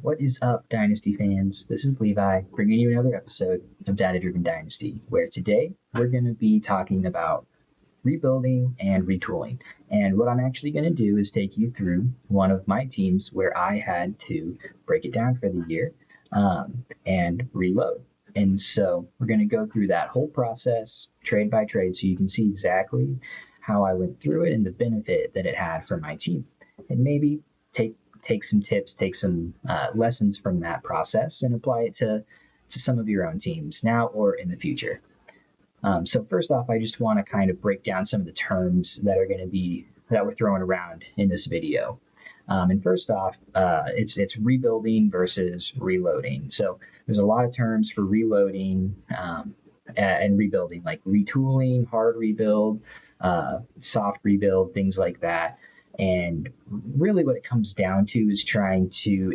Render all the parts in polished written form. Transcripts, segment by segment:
What is up, Dynasty fans? This is Levi bringing you another episode of Driven Dynasty, where today we're going to be talking about rebuilding and retooling. And what I'm actually going to do is take you through one of my teams where I had to break it down for the year and reload. And so we're going to go through that whole process trade by trade so you can see exactly how I went through it and the benefit that it had for my team. And maybe take some tips, take some lessons from that process and apply it to some of your own teams now or in the future. So first off, I just want to kind of break down some of the terms that are going to be that we're throwing around in this video. And first off, it's rebuilding versus reloading. So there's a lot of terms for reloading and rebuilding, like retooling, hard rebuild, soft rebuild, things like that. And really what it comes down to is trying to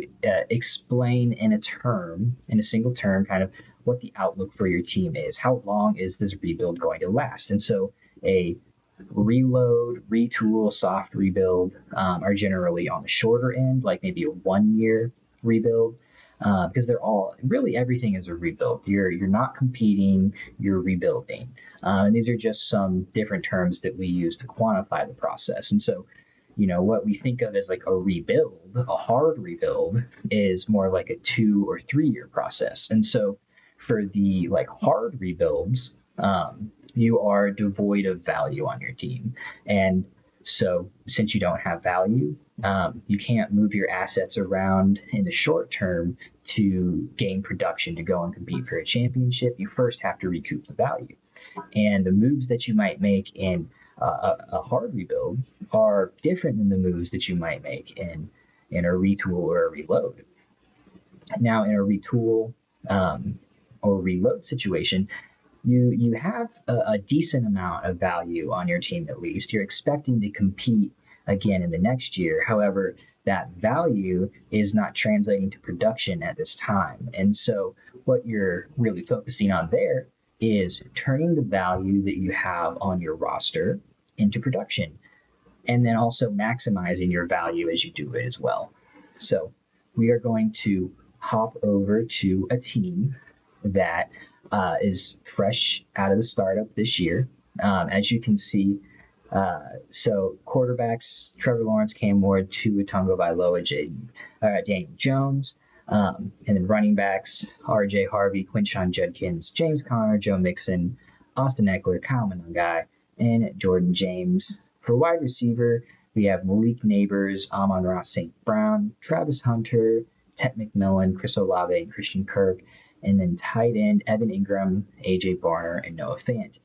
explain in a single term, kind of what the outlook for your team is. How long is this rebuild going to last? And so a reload, retool, soft rebuild are generally on the shorter end, like maybe a 1 year rebuild, because they're all, really everything is a rebuild. You're not competing, you're rebuilding. And these are just some different terms that we use to quantify the process. And so what we think of as like a rebuild, a hard rebuild, is more like a 2 or 3 year process. And so for the hard rebuilds, you are devoid of value on your team. And so since you don't have value, you can't move your assets around in the short term to gain production to go and compete for a championship. You first have to recoup the value. And the moves that you might make in a hard rebuild are different than the moves that you might make in a retool or a reload. Now, in a retool or reload situation, you have a decent amount of value on your team. At least you're expecting to compete again in the next year. However, that value is not translating to production at this time. And so what you're really focusing on there is turning the value that you have on your roster into production, and then also maximizing your value as you do it as well. So we are going to hop over to a team that is fresh out of the startup this year. As you can see, so quarterbacks, Trevor Lawrence, Cam Ward, Tua Tagovailoa, Daniel Jones. And then running backs, R.J. Harvey, Quinshon Judkins, James Conner, Joe Mixon, Austin Eckler, Kyle Monangai, and Jordan James. For wide receiver, we have Malik Neighbors, Amon-Ra St. Brown, Travis Hunter, Ted McMillan, Chris Olave, and Christian Kirk. And then tight end, Evan Ingram, A.J. Barner, and Noah Fant.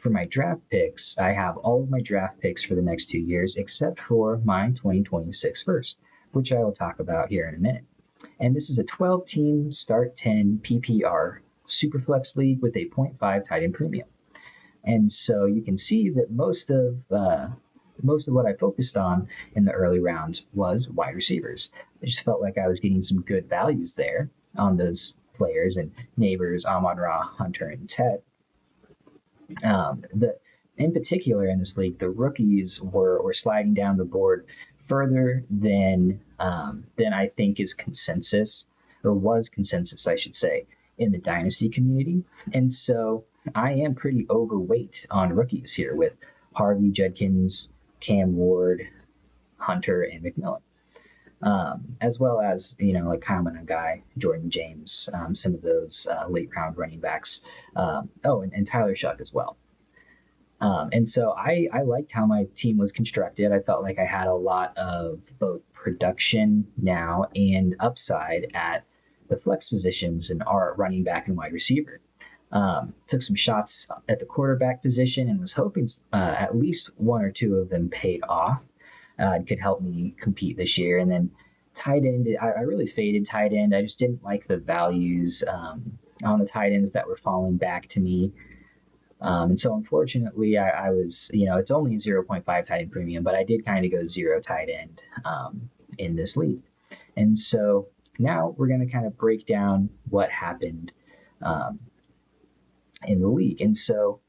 For my draft picks, I have all of my draft picks for the next 2 years except for my 2026 first, which I will talk about here in a minute. And this is a 12-team Start 10 PPR Superflex League with a 0.5 tight end premium. And so you can see that most of what I focused on in the early rounds was wide receivers. I just felt like I was getting some good values there on those players, and Neighbors, Amon-Ra, Hunter, and Ted. In particular in this league, the rookies were sliding down the board further than I think is consensus, or was consensus, I should say, in the Dynasty community. And so I am pretty overweight on rookies here with Harvey, Judkins, Cam Ward, Hunter, and McMillan. As well as, like Kyle Monangai, Jordan James, some of those late round running backs. And Tyler Shuck as well. And so I liked how my team was constructed. I felt like I had a lot of both production now and upside at the flex positions and our running back and wide receiver. Took some shots at the quarterback position and was hoping at least one or two of them paid off. Could help me compete this year. And then tight end, I really faded tight end. I just didn't like the values on the tight ends that were falling back to me. And so unfortunately, I was, it's only 0.5 tight end premium, but I did kind of go 0 tight end in this league. And so now we're going to kind of break down what happened in the league. And so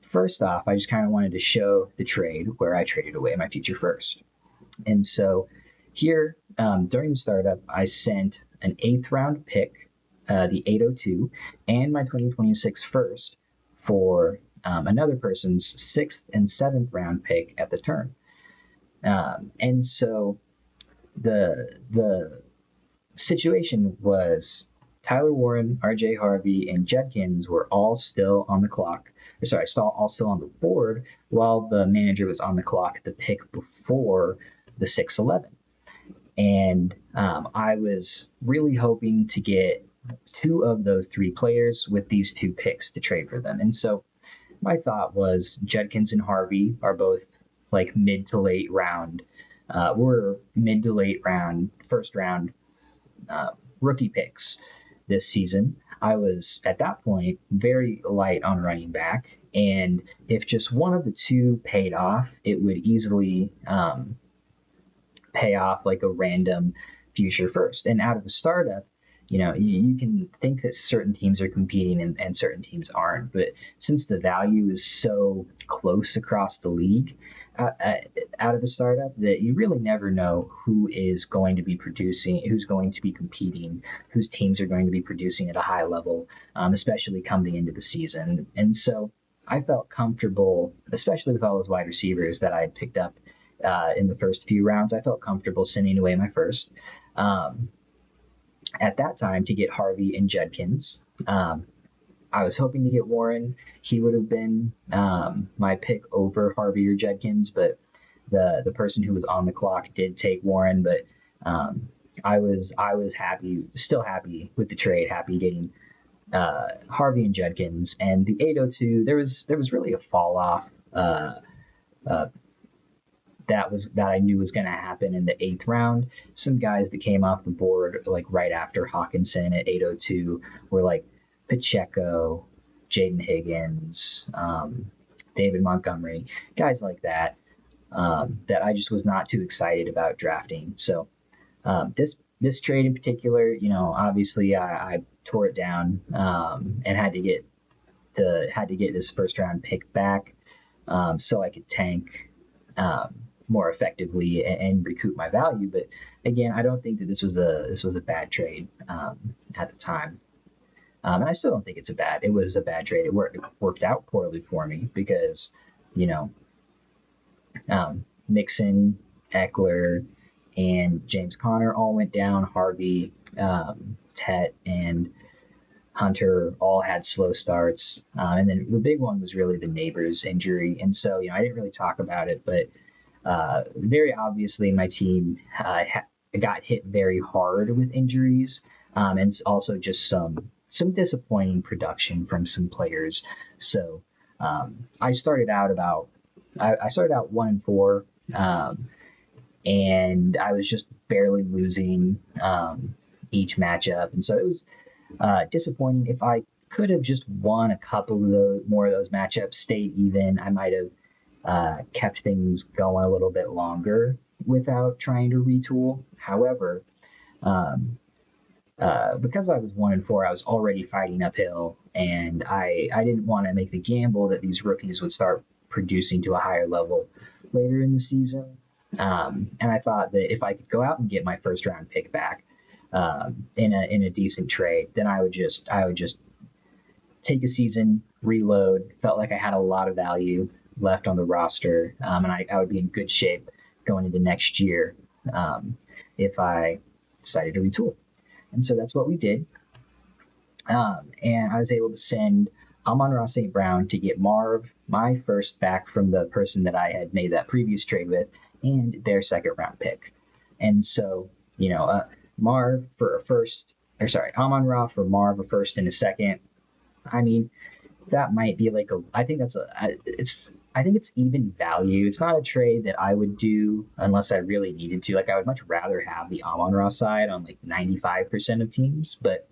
first off, I just kind of wanted to show the trade where I traded away my future first. And so here during the startup, I sent an 8th round pick, the 802, and my 2026 first for another person's 6th and 7th round pick at the turn. And so the situation was Tyler Warren, RJ Harvey, and Judkins were all still on the clock. All still on the board, while the manager was on the clock at the pick before the 6-11. And I was really hoping to get 2 of those 3 players with these 2 picks to trade for them. And so my thought was Judkins and Harvey are both like mid to late round. Were mid to late round, first round rookie picks this season. I was at that point very light on running back, and if just one of the 2 paid off, it would easily pay off like a random future first. And out of a startup, you can think that certain teams are competing and certain teams aren't, but since the value is so close across the league out of a startup, that you really never know who is going to be producing, who's going to be competing, whose teams are going to be producing at a high level, especially coming into the season. And so I felt comfortable, especially with all those wide receivers that I had picked up in the first few rounds. I felt comfortable sending away my first. At that time, to get Harvey and Judkins. I was hoping to get Warren. He would have been my pick over Harvey or Judkins, but the person who was on the clock did take Warren. But I was still happy with the trade, happy getting Harvey and Judkins. And the 802, there was really a fall off that I knew was going to happen in the 8th round. Some guys that came off the board like right after Hawkinson at 802 were like Pacheco, Jaden Higgins, David Montgomery, guys like that that I just was not too excited about drafting. So this trade in particular, obviously I tore it down and had to get this 1st-round pick back so I could tank more effectively and recoup my value. But again, I don't think that this was a bad trade at the time, and I still don't think it was a bad trade. It worked out poorly for me because Mixon, Eckler, and James Conner all went down. Harvey, Tet, and Hunter all had slow starts, and then the big one was really the Neighbors injury. And so I didn't really talk about it, but very obviously my team got hit very hard with injuries, and also just some disappointing production from some players. So I started out 1-4, and I was just barely losing each matchup, and so it was disappointing. If I could have just won a couple of more of those matchups, stayed even, I might have kept things going a little bit longer without trying to retool. However, because I was 1-4, I was already fighting uphill, and I didn't want to make the gamble that these rookies would start producing to a higher level later in the season. And I thought that if I could go out and get my 1st-round pick back in a decent trade, then I would just take a season, reload. Felt like I had a lot of value left on the roster, and I would be in good shape going into next year if I decided to retool. And so that's what we did. And I was able to send Amon-Ra St. Brown to get Marv, my first back from the person that I had made that previous trade with, and their 2nd-round pick. And so, Marv for a first, Amon-Ra for Marv, a first and a second. I mean, that might be like I think it's even value. It's not a trade that I would do unless I really needed to. Like, I would much rather have the Amon-Ra side on like 95% of teams, but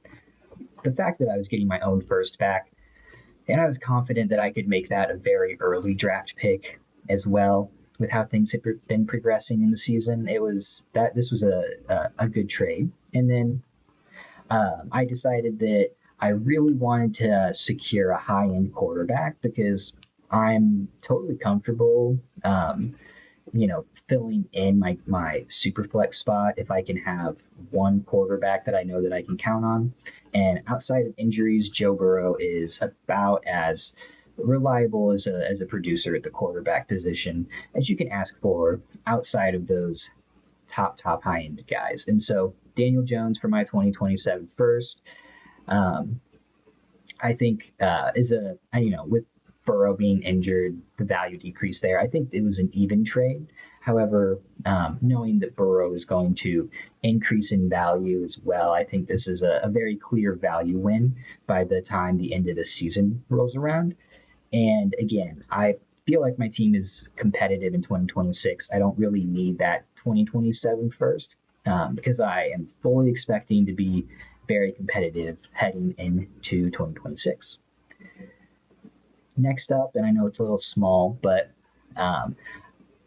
the fact that I was getting my own first back, and I was confident that I could make that a very early draft pick as well, with how things had been progressing in the season, this was a good trade. And then I decided that I really wanted to secure a high-end quarterback because I'm totally comfortable, filling in my super flex spot if I can have one quarterback that I know that I can count on. And outside of injuries, Joe Burrow is about as reliable as a producer at the quarterback position as you can ask for outside of those top high end guys. And so Daniel Jones for my 2027 first, um, I think is with Burrow being injured, the value decreased there. I think it was an even trade. However, knowing that Burrow is going to increase in value as well, I think this is a very clear value win by the time the end of the season rolls around. And again, I feel like my team is competitive in 2026. I don't really need that 2027 first because I am fully expecting to be very competitive heading into 2026. Next up, and I know it's a little small, but um,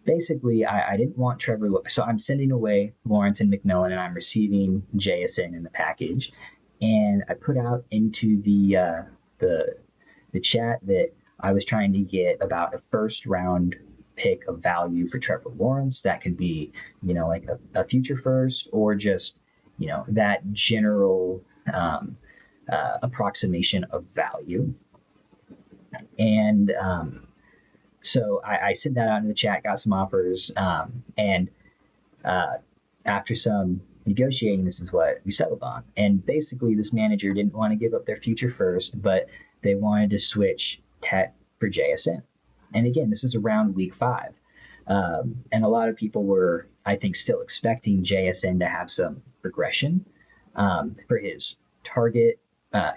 basically, I didn't want Trevor. So I'm sending away Lawrence and McMillan, and I'm receiving JSN in the package. And I put out into the the chat that I was trying to get about a first round pick of value for Trevor Lawrence. That could be, like a future first or just, that general approximation of value. And so I sent that out in the chat, got some offers, and after some negotiating, this is what we settled on. And basically, this manager didn't want to give up their future first, but they wanted to switch Tet for JSN. And again, this is around week 5. And a lot of people were, I think, still expecting JSN to have some regression for his target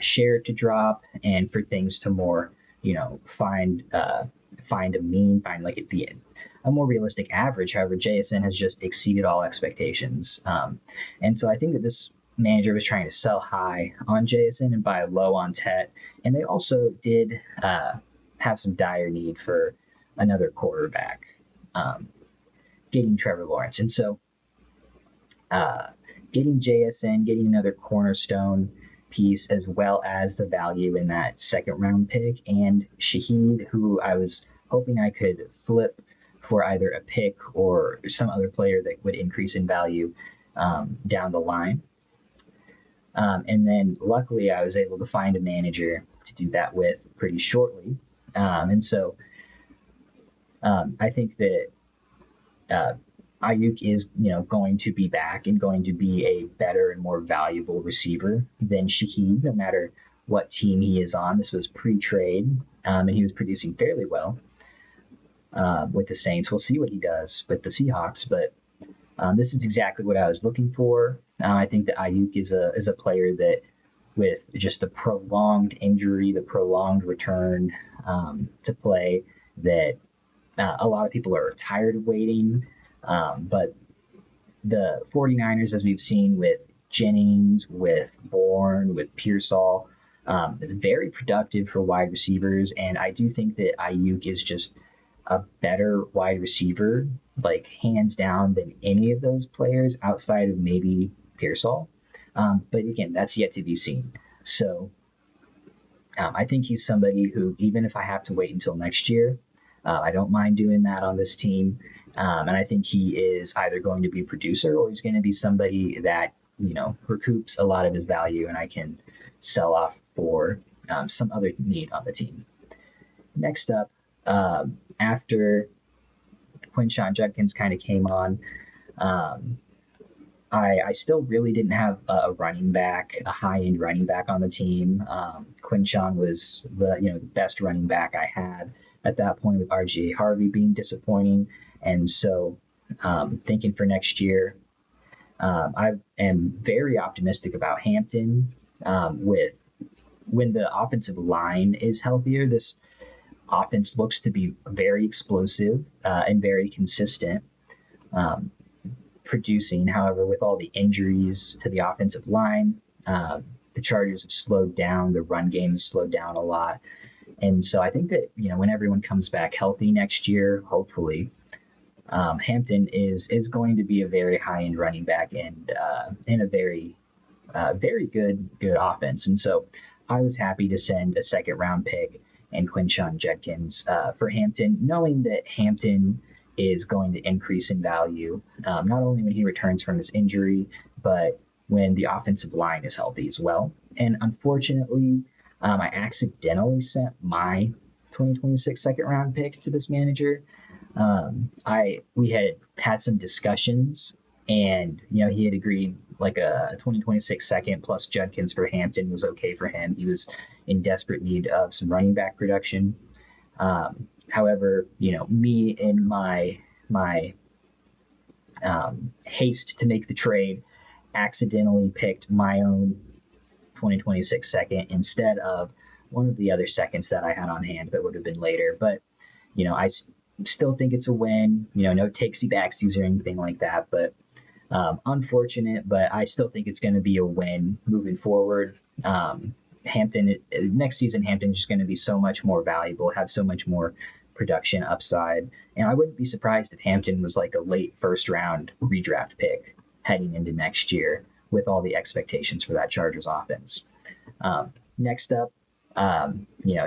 share to drop and for things to more, find a mean, find like at the end a more realistic average. However, JSN has just exceeded all expectations. And so I think that this manager was trying to sell high on JSN and buy low on Tet. And they also did have some dire need for another quarterback, getting Trevor Lawrence. And so getting JSN, getting another cornerstone piece, as well as the value in that second round pick, and Shaheed, who I was hoping I could flip for either a pick or some other player that would increase in value down the line. And then luckily I was able to find a manager to do that with pretty shortly. And so I think that Ayuk is, going to be back and going to be a better and more valuable receiver than Shaheed, no matter what team he is on. This was pre-trade, and he was producing fairly well with the Saints. We'll see what he does with the Seahawks, but this is exactly what I was looking for. I think that Ayuk is a player that, with just the prolonged injury, the prolonged return to play, that a lot of people are tired of waiting. But the 49ers, as we've seen with Jennings, with Bourne, with Pearsall, is very productive for wide receivers. And I do think that Ayuk is just a better wide receiver, like hands down, than any of those players outside of maybe Pearsall. But again, that's yet to be seen. So I think he's somebody who, even if I have to wait until next year, I don't mind doing that on this team. And I think he is either going to be a producer or he's going to be somebody that, recoups a lot of his value and I can sell off for some other need on the team. Next up, after Quinshon Judkins kind of came on, I still really didn't have a running back, a high-end running back on the team. Quinshon was the best running back I had at that point, with RJ Harvey being disappointing. And so thinking for next year, I am very optimistic about Hampton. With when the offensive line is healthier, this offense looks to be very explosive and very consistent producing. However, with all the injuries to the offensive line, the Chargers have slowed down. The run game has slowed down a lot. And so I think that, when everyone comes back healthy next year, hopefully, Hampton is going to be a very high-end running back and in a very, very good offense. And so I was happy to send a second-round pick and Quinshon Judkins for Hampton, knowing that Hampton is going to increase in value, not only when he returns from his injury, but when the offensive line is healthy as well. And unfortunately, I accidentally sent my 2026 second round pick to this manager. We had some discussions, and he had agreed like a 2026 second plus Judkins for Hampton was okay for him. He was in desperate need of some running back production. However, me and my haste to make the trade accidentally picked my own 2026 second instead of one of the other seconds that I had on hand that would have been later. But I still think it's a win. No takesy backsies or anything like that. But unfortunate, but I still think it's going to be a win moving forward. Hampton next season, Hampton's just going to be so much more valuable, have so much more production upside, and I wouldn't be surprised if Hampton was like a late first round redraft pick heading into next year with all the expectations for that Chargers offense. Next up,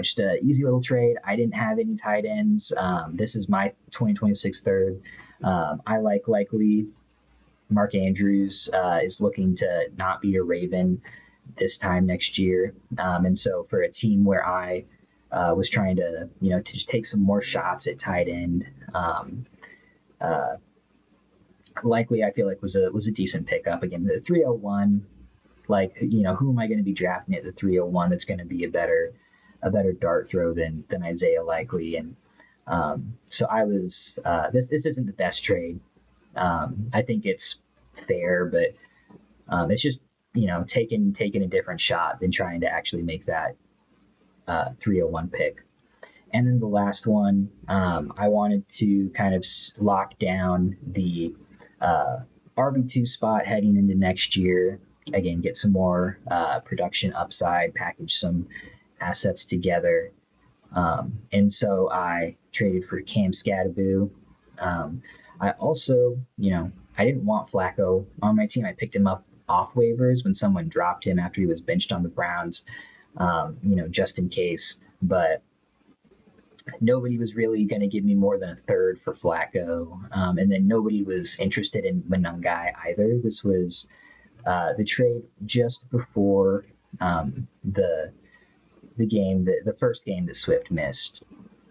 just an easy little trade. I didn't have any tight ends. This is my 2026 third. I likely Mark Andrews is looking to not be a Raven this time next year. And so for a team where I was trying to, to just take some more shots at tight end, likely I feel like was a decent pickup. Again, the 301, like, who am I going to be drafting at the 301 that's going to be a better dart throw than Isaiah Likely? And so I was, this isn't the best trade. I think it's fair, but it's just, taking a different shot than trying to actually make that 301 pick. And then the last one, I wanted to kind of lock down the RB2 spot heading into next year. Again, get some more production upside, package some assets together. And so I traded for Cam Scadaboo. I also, I didn't want Flacco on my team. I picked him up off waivers when someone dropped him after he was benched on the Browns, just in case. But nobody was really going to give me more than a third for Flacco. And then nobody was interested in Monangai either. This was the trade just before the game, the first game that Swift missed.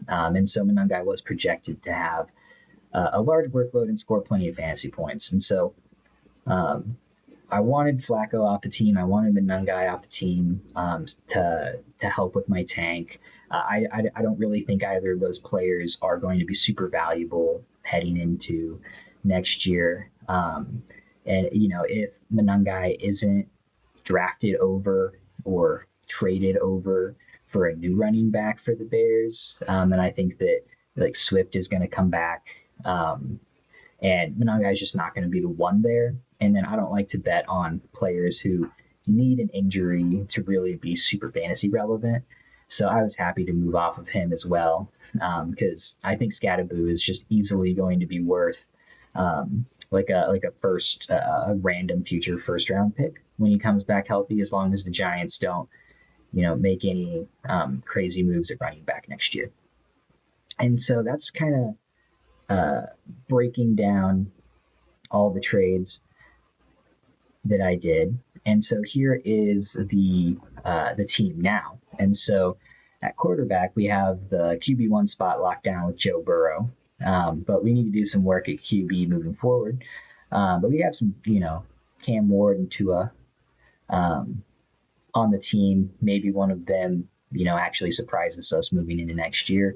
And so Monangai was projected to have a large workload and score plenty of fantasy points. And so I wanted Flacco off the team. I wanted Monangai off the team to help with my tank. I don't really think either of those players are going to be super valuable heading into next year. And, if Monangai isn't drafted over or traded over for a new running back for the Bears, then I think that like Swift is going to come back. And Monangai is just not going to be the one there. And then I don't like to bet on players who need an injury to really be super fantasy relevant. So I was happy to move off of him as well, because I think Scadaboo is just easily going to be worth like a random future first round pick when he comes back healthy, as long as the Giants don't, make any crazy moves at running back next year. And so that's kind of breaking down all the trades that I did. And so here is the team now. And so at quarterback, we have the QB1 spot locked down with Joe Burrow. But we need to do some work at QB moving forward. But we have some, Cam Ward and Tua on the team. Maybe one of them, actually surprises us moving into next year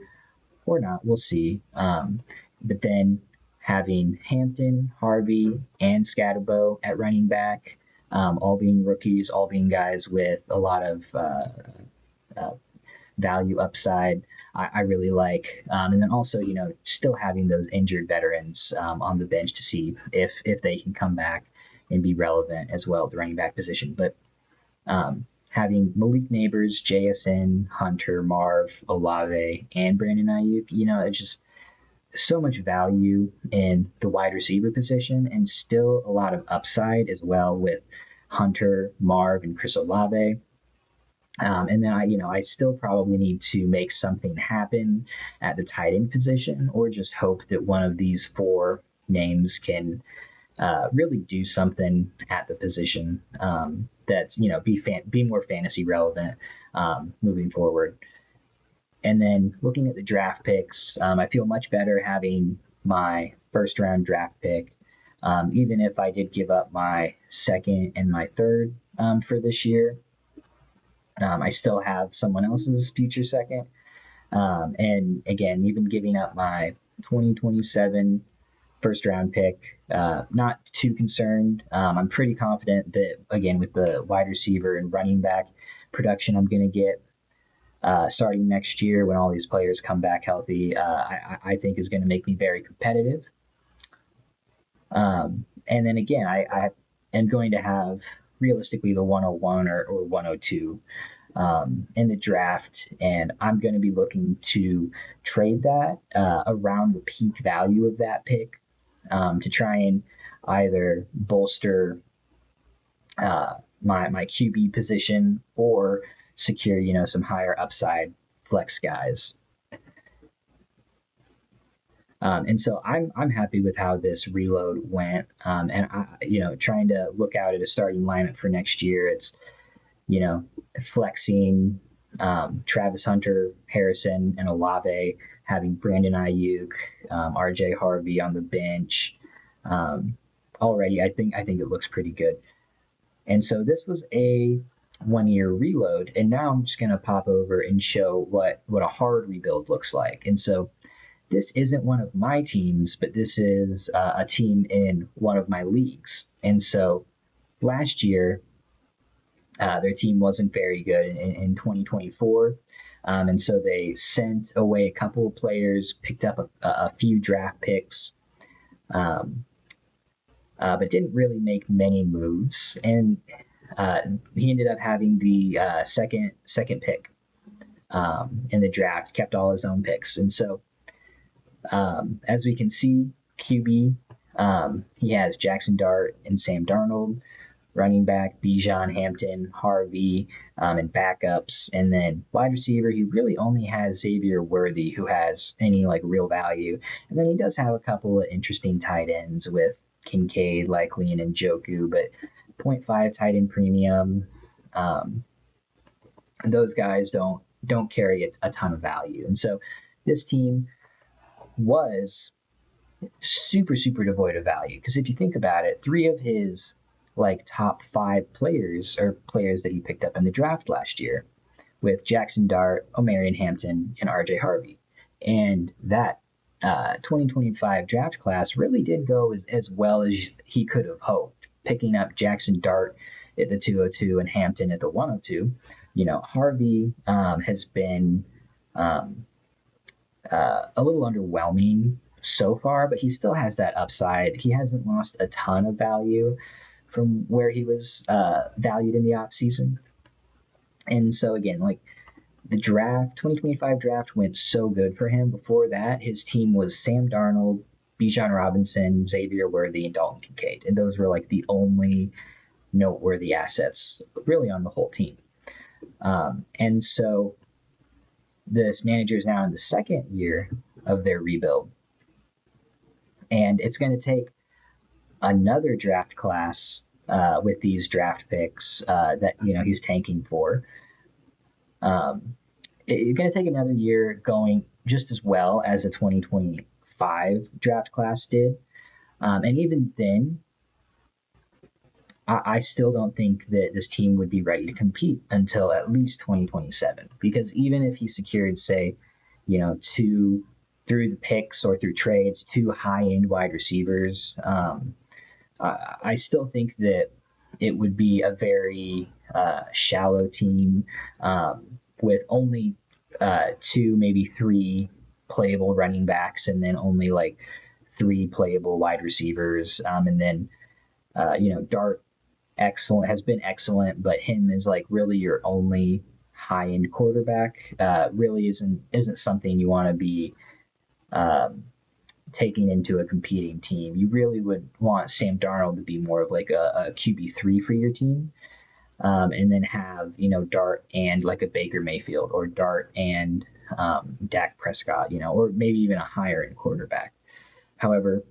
or not. We'll see. But then having Hampton, Harvey, and Scadabo at running back, all being rookies, all being guys with a lot of value upside, I really like. And then also, still having those injured veterans on the bench to see if they can come back and be relevant as well at the running back position. But having Malik Neighbors, JSN, Hunter, Marv, Olave, and Brandon Ayuk, it's just so much value in the wide receiver position, and still a lot of upside as well with Hunter, Marv, and Chris Olave. And then I still probably need to make something happen at the tight end position, or just hope that one of these four names can really do something at the position that's be more fantasy relevant moving forward. And then looking at the draft picks, I feel much better having my first round draft pick, even if I did give up my second and my third for this year. I still have someone else's future second. And again, even giving up my 2027 first round pick, not too concerned. I'm pretty confident that, again, with the wide receiver and running back production I'm going to get starting next year when all these players come back healthy, I think is going to make me very competitive. And then again, I am going to have realistically the 101 or 102 in the draft, and I'm going to be looking to trade that around the peak value of that pick to try and either bolster my QB position or secure some higher upside flex guys. And so I'm happy with how this reload went, and trying to look out at a starting lineup for next year. It's flexing Travis Hunter, Harrison, and Olave, having Brandon Ayuk, RJ Harvey on the bench. Already, I think it looks pretty good. And so this was a 1 year reload, and now I'm just going to pop over and show what a hard rebuild looks like. And so this isn't one of my teams, but this is a team in one of my leagues. And so last year, their team wasn't very good in 2024. And so they sent away a couple of players, picked up a few draft picks, but didn't really make many moves. And he ended up having the second pick in the draft, kept all his own picks. And so as we can see, QB, he has Jackson Dart and Sam Darnold. Running back, Bijan, Hampton, Harvey, and backups. And then wide receiver, he really only has Xavier Worthy, who has any real value. And then he does have a couple of interesting tight ends with Kincaid, Likely, and Njoku, but 0.5 tight end premium. Those guys don't carry a ton of value. And so this team was super, super devoid of value. Because if you think about it, three of his top 5 players are players that he picked up in the draft last year, with Jackson Dart, Omarion Hampton, and RJ Harvey. And that 2025 draft class really did go as well as he could have hoped, picking up Jackson Dart at the 202 and Hampton at the 102. Harvey has been a little underwhelming so far, but he still has that upside. He hasn't lost a ton of value from where he was valued in the offseason. And so again, the 2025 draft went so good for him. Before that, his team was Sam Darnold, Bijan Robinson, Xavier Worthy, and Dalton Kincaid. And those were the only noteworthy assets really on the whole team. And so this manager is now in the second year of their rebuild. And it's going to take another draft class with these draft picks that he's tanking for. It's going to take another year going just as well as the 2025 draft class did. And even then, I still don't think that this team would be ready to compete until at least 2027. Because even if he secured, say, two through the picks or through trades, 2 high-end wide receivers, I still think that it would be a very shallow team with only 2, maybe 3 playable running backs, and then only 3 playable wide receivers. And then, Dart has been excellent, but him is really your only high-end quarterback. Really isn't something you want to be taking into a competing team. You really would want Sam Darnold to be more of a QB3 for your team. and then have Dart and like a Baker Mayfield, or Dart and Dak Prescott, or maybe even a higher end quarterback. However,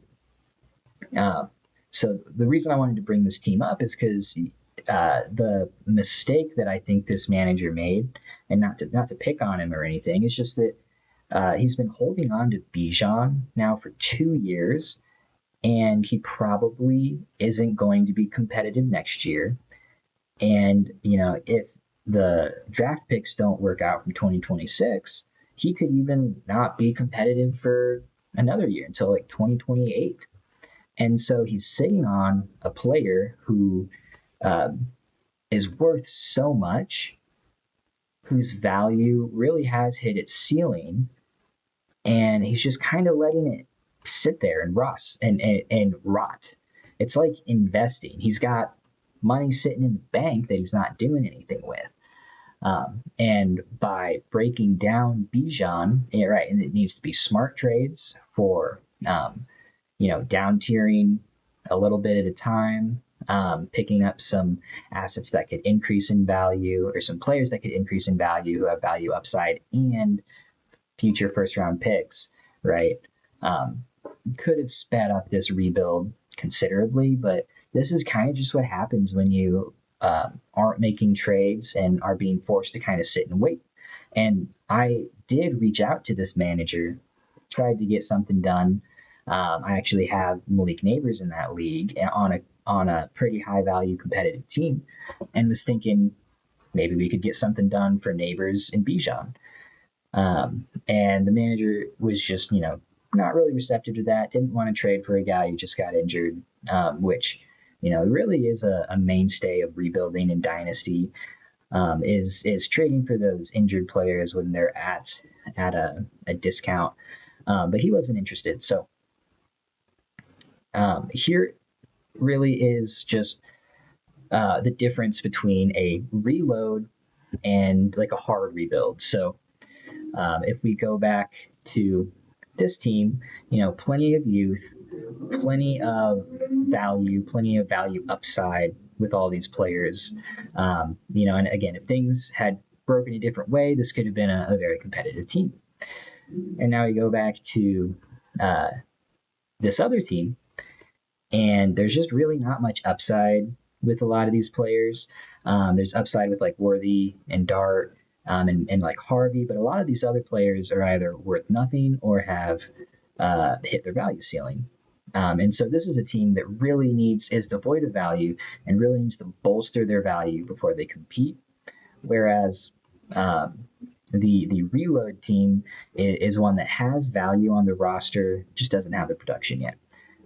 so the reason I wanted to bring this team up is because the mistake that I think this manager made, and not to pick on him or anything, is just that he's been holding on to Bijan now for 2 years, and he probably isn't going to be competitive next year. And if the draft picks don't work out from 2026, he could even not be competitive for another year until like 2028. And so he's sitting on a player who is worth so much, whose value really has hit its ceiling, and he's just kind of letting it sit there and rust and rot. It's like investing. He's got money sitting in the bank that he's not doing anything with. And by breaking down Bijan, right, and it needs to be smart trades for down tiering a little bit at a time, picking up some assets that could increase in value, or some players that could increase in value who have value upside, and future first round picks, right? Could have sped up this rebuild considerably, but this is kind of just what happens when you aren't making trades and are being forced to kind of sit and wait. And I did reach out to this manager, tried to get something done. I actually have Malik Neighbors in that league on a pretty high value competitive team, and was thinking maybe we could get something done for Neighbors and Bijan. And the manager was just, not really receptive to that. Didn't want to trade for a guy who just got injured, which, really is a mainstay of rebuilding in Dynasty, is trading for those injured players when they're at a discount. But he wasn't interested. So here really is just the difference between a reload and like a hard rebuild. So if we go back to this team, plenty of youth, plenty of value upside with all these players. And again, if things had broken a different way, this could have been a very competitive team. And now we go back to this other team, and there's just really not much upside with a lot of these players. There's upside with like Worthy and Dart, and like Harvey, but a lot of these other players are either worth nothing or have hit their value ceiling. And so this is a team that really is devoid of value and really needs to bolster their value before they compete. Whereas the reload team is one that has value on the roster, just doesn't have the production yet.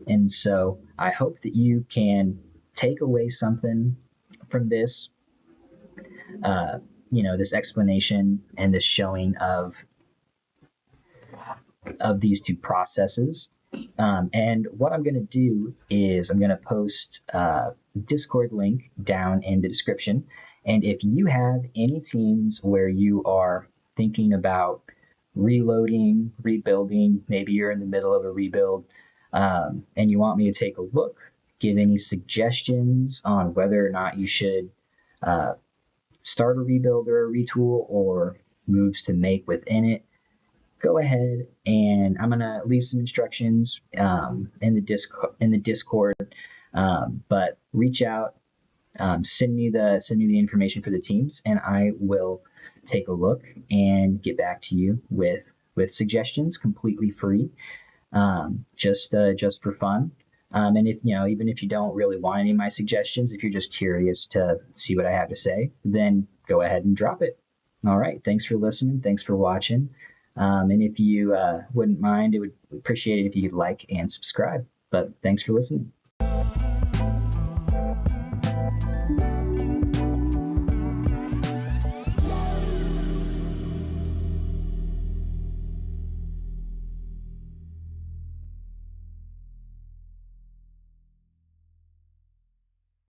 And so I hope that you can take away something from this, this explanation and this showing of these two processes. And what I'm going to do is I'm going to post a Discord link down in the description. And if you have any teams where you are thinking about reloading, rebuilding, maybe you're in the middle of a rebuild, and you want me to take a look, give any suggestions on whether or not you should start a rebuild or a retool, or moves to make within it, go ahead, and I'm gonna leave some instructions in the Discord. But reach out, send me the information for the teams, and I will take a look and get back to you with suggestions, completely free, just for fun. And if even if you don't really want any of my suggestions, if you're just curious to see what I have to say, then go ahead and drop it. All right. Thanks for listening. Thanks for watching. And if you wouldn't mind, it would appreciate it if you could like and subscribe. But thanks for listening.